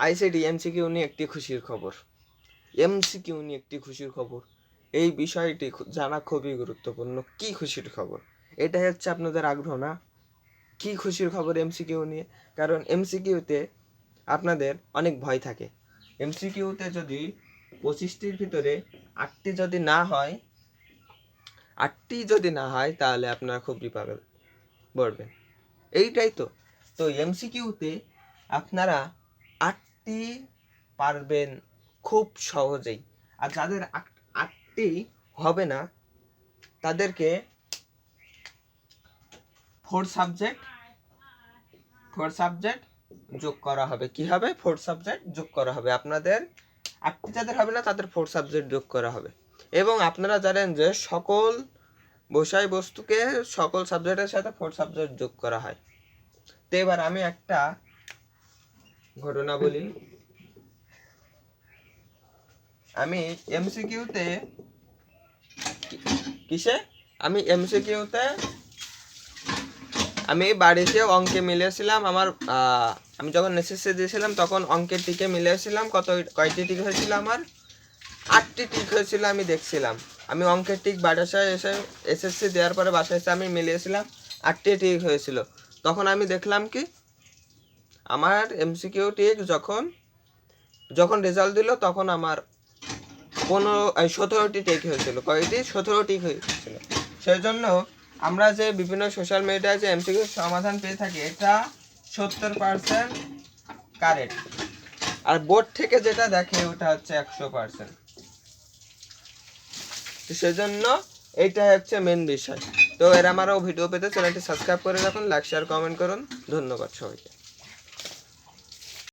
ICT MCQ নিয়ে একটি খুশির খবর। এমসিকিউ নিয়ে একটি খুশির খবর, এই বিষয়টি জানা খুবই গুরুত্বপূর্ণ। কি খুশির খবর? এটাই হচ্ছে আপনাদের আগ্রহ না? কি খুশির খবর এমসিকিউ নিয়ে? কারণ এমসিকিউতে আপনাদের অনেক ভয় থাকে। এমসিকিউতে যদি 25টির ভিতরে 8টি যদি না হয় তাহলে আপনারা খুব বিপদে পড়বেন। এইটাই তো। তো এমসিকিউতে আপনারা 8টি পারবেন খুব সহজেই। আর যাদের 8টি হবে না তাদেরকে 4 সাবজেক্ট যোগ করা হবে। কি হবে? 4 সাবজেক্ট যোগ করা হবে। আপনাদের 8টি যাদের হবে না তাদের 4 সাবজেক্ট যোগ করা হবে। এবং আপনারা জানেন যে সকল বিষয়বস্তুকে সকল সাবজেক্টের সাথে 4 সাবজেক্ট যোগ করা হয়। তো এবার আমি একটা ঘটনা বলি। আমি এমসিকিউতে আমি বাড়িতে অঙ্কে মিলিয়েছিলাম। আমি যখন এসএসসি দিয়েছিলাম তখন অঙ্কের টিকে মিলিয়েছিলাম। কয়টি টিক হয়েছিল? আমার 8টি টিক হয়েছিল। আমি দেখছিলাম, আমি অঙ্কের টিক বাসায় এসে এসএসসি দেওয়ার পরে বাসায় এসে আমি মিলিয়েছিলাম, 8টি টিক হয়েছিল। তখন আমি দেখলাম কি আমার এমসিকিউ টিক যখন রেজাল্ট দিল তখন আমার 17টি টিক হয়েছিল। কয়টি? 17টি হয়েছিল। সেই জন্য আমরা যে বিভিন্ন সোশ্যাল মিডিয়ায় যে এমসিকিউ সমাধান পেয়ে থাকি এটা 70% কারেক্ট, আর বোর্ড থেকে যেটা দেখে ওটা হচ্ছে 100%। সেজন্য এইটাই হচ্ছে মেন বিষয়। তো এর আমারও ভিডিও পেতে চ্যানেলটি সাবস্ক্রাইব করে রাখুন, লাইক শেয়ার কমেন্ট করুন। ধন্যবাদ সবাইকে।